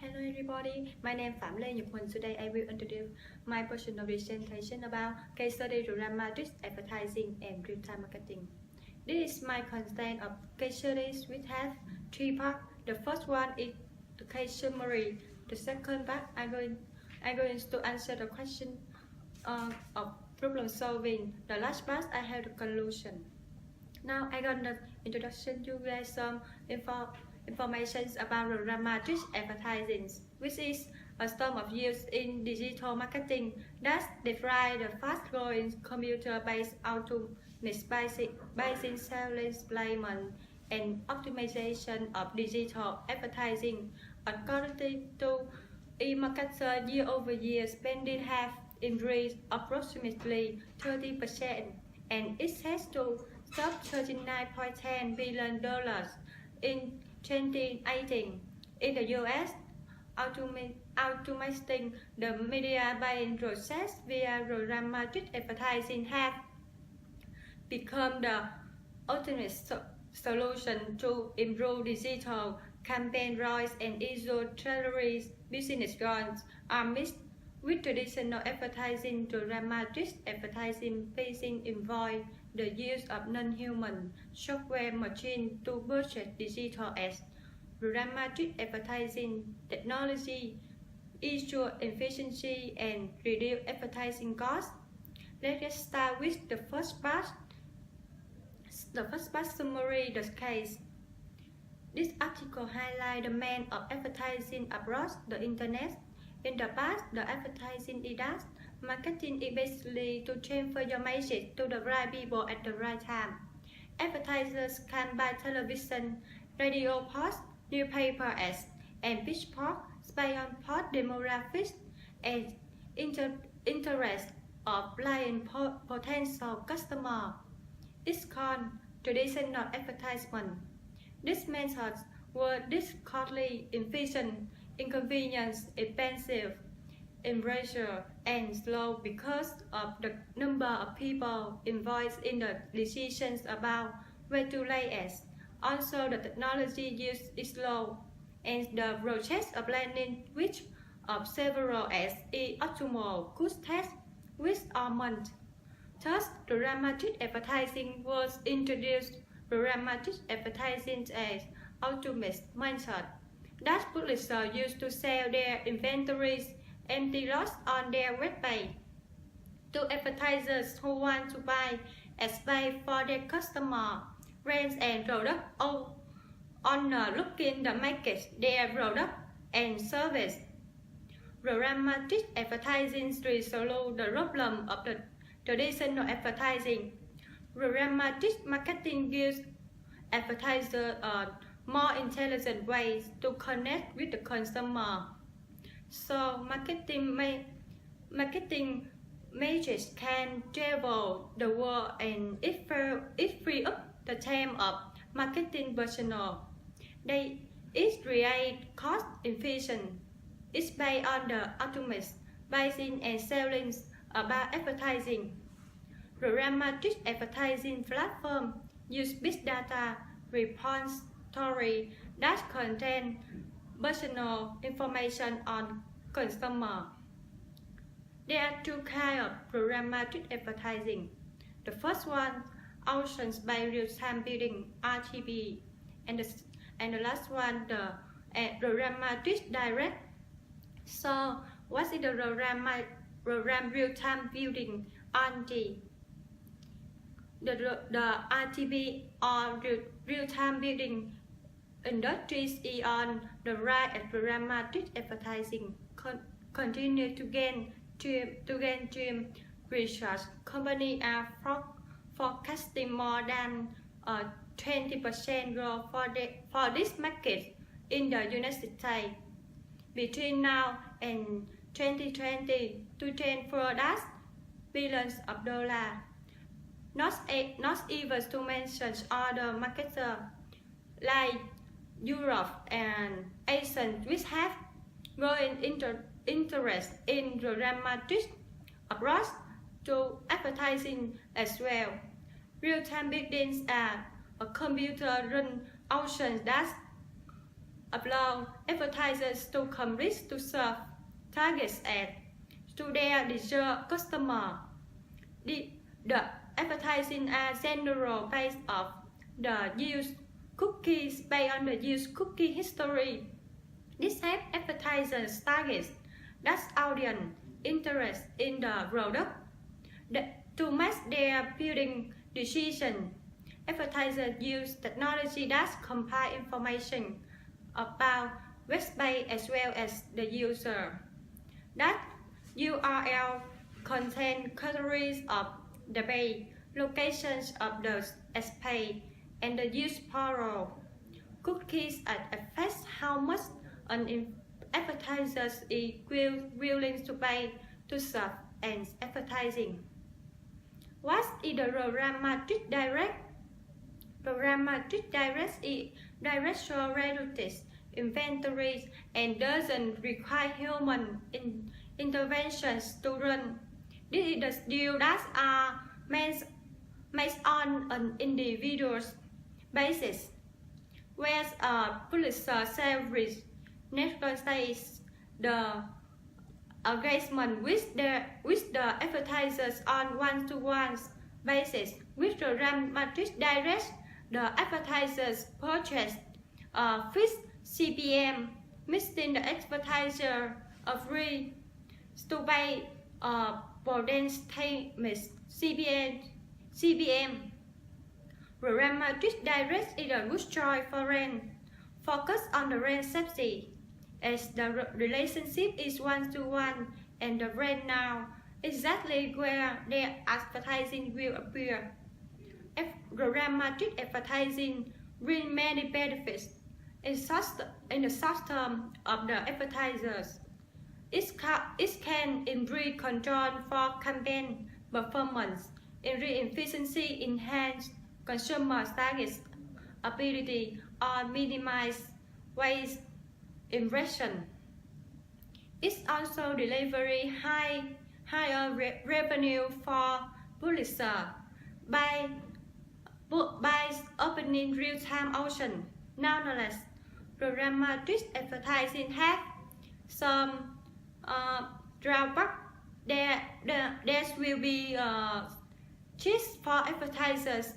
Hello everybody, my name is pham nhut. Today I will introduce my personal presentation about case study programmatic advertising and real-time marketing. This is my content of case studies which have three parts. The first one is the case summary. The second part I'm going to answer the question of problem solving. The last part I have the conclusion. Now I got the introduction to guys some information about programmatic advertising, which is a term of use in digital marketing that describes the fast-growing computer-based automated pricing, sales placement, and optimization of digital advertising. According to e-marketer, year-over-year spending have increased approximately 30%, and it has to sub $39.10 billion in 2018. In the US, automating the media buying process via programmatic advertising have become the ultimate solution to improve digital campaign ROIs and issue treasuries. Business goals are mixed with traditional advertising. Programmatic advertising facing involve the use of non-human software machine to purchase digital ads. Programmatic advertising technology ensure efficiency and reduce advertising costs. Let's start with the first part. The first part summary the case. This article highlights the main of advertising across the internet. In the past, the advertising is that marketing is basically to transfer your message to the right people at the right time. Advertisers can buy television, radio posts, newspaper ads, and pitchfork based on post demographics and interest of client potential customer. It's called traditional advertisement. These methods were costly, inefficient, inconvenient, expensive, impressure, and slow because of the number of people involved in the decisions about where to lay ads. Also, the technology used is slow, and the process of landing which of several ads is optimal could take weeks or months. Thus, programmatic advertising was introduced. Programmatic advertising as ultimate method that publishers use to sell their inventories empty lots on their webpage to advertisers who want to buy ads for their customer brands and products on looking to market their product and service. Programmatic advertising resolves the problem of the traditional advertising. Programmatic marketing gives advertisers more intelligent ways to connect with the consumer. So marketing messages can travel the world, and it free up the time of marketing personnel. It creates cost efficient. It's based on the automated pricing and selling about advertising. Programmatic advertising platform use big data repository that contain personal information on consumer. There are two kinds of programmatic advertising. The first one, auctions by real-time bidding (RTB), and the last one, the programmatic direct. So, what is the program real-time bidding (RT)? The RTB or real-time bidding industries is on the rise as programmatic advertising continue to gain research. Companies are forecasting more than 20% growth for this market in the United States between now and 2020 to $10 billions of dollars. Not even to mention other markets like Europe and Asia, which have growing interest in programmatic approach to advertising as well. Real-time biddings are a computer-run auction that allow advertisers to complete to serve targets ads to their desired customer. The advertising are general based off the use cookies based on the use cookie history. This helps advertisers target that audience interest in the product. To match their building decision, advertisers use technology that compile information about website as well as the user. That URL contain categories of the page, locations of the page, and the use parole. Cookies affect how much an advertiser is willing to pay to serve and advertising. What is the programmatic direct? Programmatic direct is directional reduces inventories and doesn't require human interventions to run. This is the deal that are made on an individual basis, where a publisher service negotiates the engagement with the advertisers on one-to-one basis. With programmatic direct, the advertisers purchase a fixed CPM, making the advertiser free to pay potential CPM. Programmatic direct is a good choice for rent. Focus on the rent safety, as the relationship is one-to-one and the rent now exactly where their advertising will appear. Programmatic advertising brings many benefits in the short term of the advertisers. It can improve control for campaign performance, increase efficiency, enhance consumer target ability, or minimize waste impression. It also delivers higher revenue for publishers by opening real-time auction. Nonetheless, programmatic advertising has some drawbacks. There will be cheats for advertisers'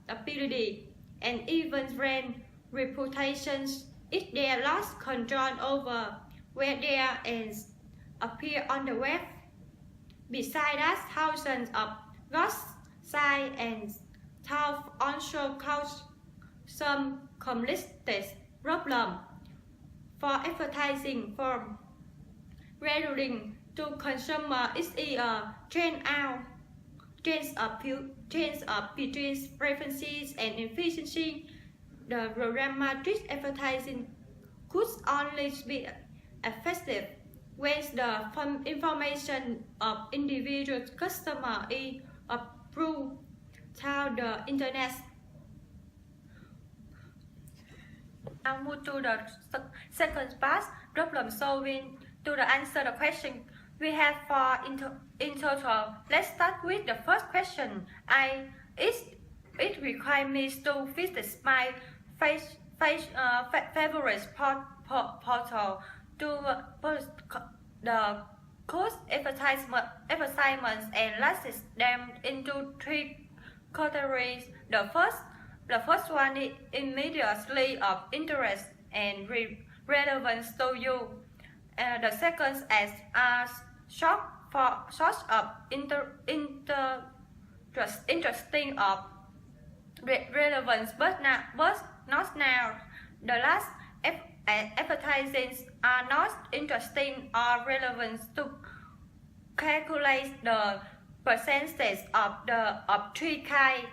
ability and even brand reputations if they lost control over where their ads appear on the web. Besides that, thousands of ghost sites and thousands also cause some complex problem for advertising firms. Relating to consumer is a trend of between preferences and efficiency. The programmatic advertising could only be effective when the information of individual customer is approved through the internet. Now move to the second part, problem solving. To answer the question we have for in total, let's start with the first question. It requires me to visit my favorite portal to post the cost advertisements and lists them into three categories. The first one is immediately of interest and relevance to you. The second is a source of interesting of relevance, but not now. The last advertisements are not interesting or relevant to calculate the percentage of three kinds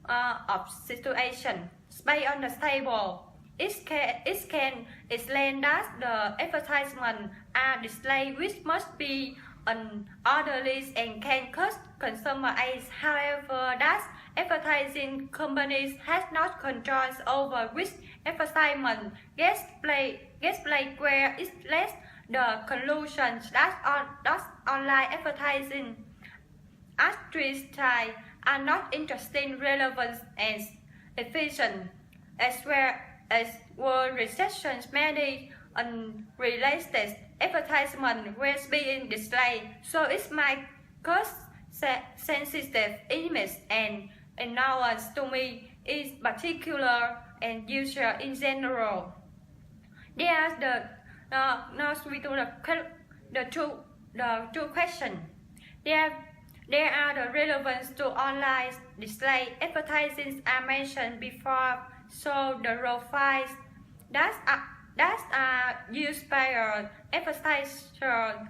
of situation based on the table. It can explain that the advertisement are displayed which must be an order list and can cost consumer aids. However, that advertising companies has not control over which advertisement gets played where it lets the conclusion that online advertising strategies are not interesting, relevant, and efficient, as well as were recessions, many unrelated advertisement were being displayed, so it might cause sensitive image and annoyance to me in particular and user in general. There's now we do the two question. There are the relevance to online display advertising I mentioned before, so the raw files that are used by advertisers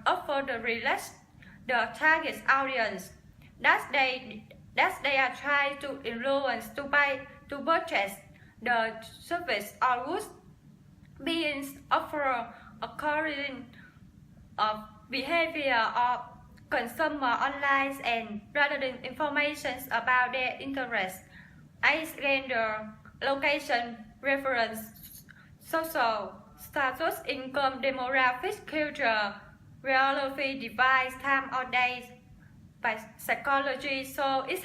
offer the relate the target audience that they are trying to influence to buy to purchase the service or goods being offered according of behavior of consumer online and rather than information about their interests, age, gender, location, reference, social status, income, demographics, culture, geography, device, time or day, by psychology. So it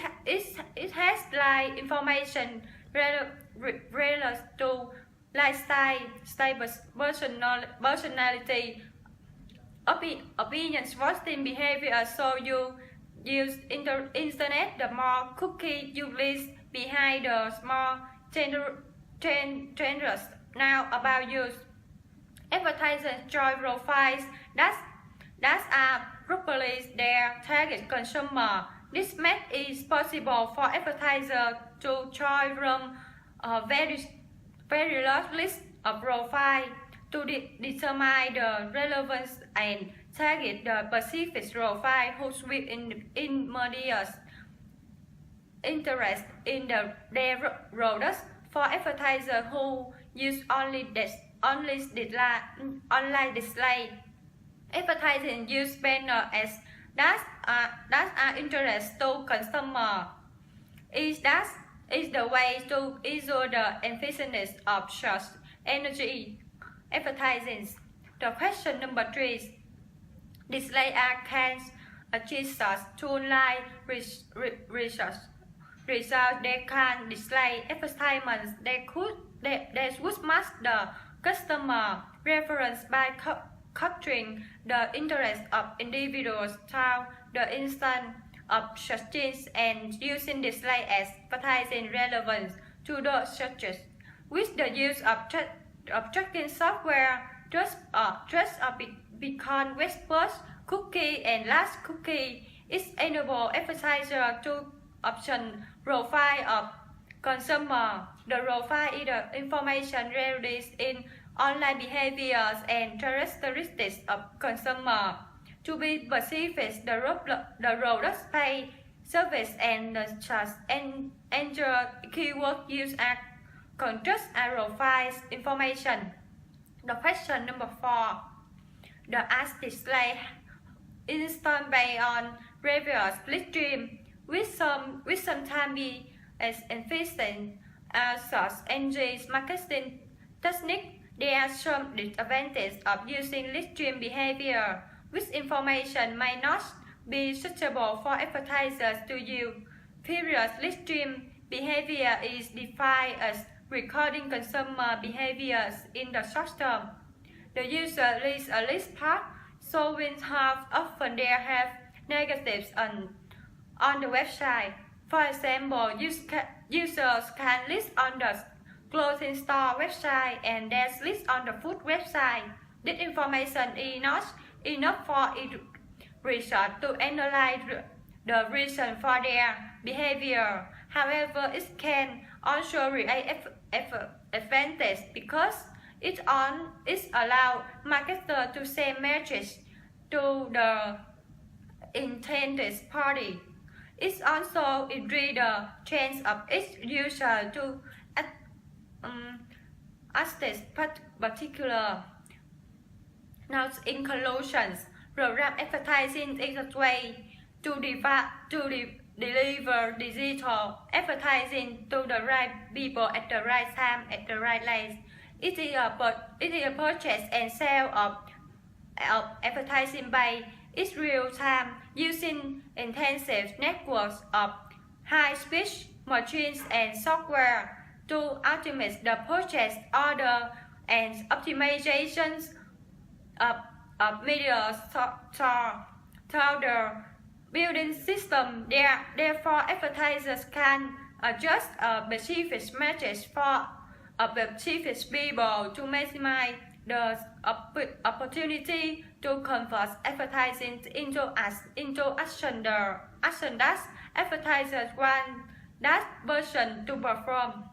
has like information related to lifestyle, personality, opinions, voting behavior. So you use internet, the more cookie you list behind the small trends. Now about use advertisers join profiles that are properly their target consumer. This makes it possible for advertisers to join from a very large list of profiles to determine the relevance and target the specific profile whose immediate interest in their products. For advertisers who use only online display, advertising use banner as that are interest to consumer. That is the way to ensure the efficiency of search energy advertising. The question number 3: display ad can achieve such tool like research. They can display advertisements that would match the customer preference by capturing the interest of individuals through the instant of searches and using display as advertising relevance to those searches. With the use of tracking software, trust beacon, web cookie and last cookie, it enables advertisers to option profile of consumer. The profile is the information released in online behaviors and characteristics of consumer. To be specific, the product, pay, service, and the charge and enter keyword used as contrast and profiles information. The question number 4: the ad display installed based on previous click-stream with sometimes be as efficient as search engine marketing technique. There are some disadvantages of using click-stream behavior, which information may not be suitable for advertisers to use. Previous click-stream behavior is defined as recording consumer behaviors in the short term. The user leaves a list part, so when often they have negatives on the website. For example, users can list on the clothing store website and then list on the food website. This information is not enough for research to analyze the reason for their behavior. However, it can also create advantage because it allows marketers to send messages to the intended party. It also increases the chance of each user to access particular. Now, in conclusions, program advertising is a way to deliver digital advertising to the right people at the right time at the right place. It is a purchase and sale of advertising by its real time using intensive networks of high-speed machines and software to optimize the purchase order and optimizations of media through the building system. Therefore, advertisers can adjust a specific message for a specific people to maximize the opportunity to convert advertising into action. The action that advertisers want that version to perform.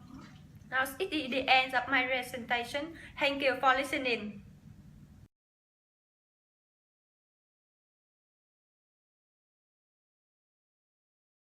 Now it is the end of my presentation. Thank you for listening.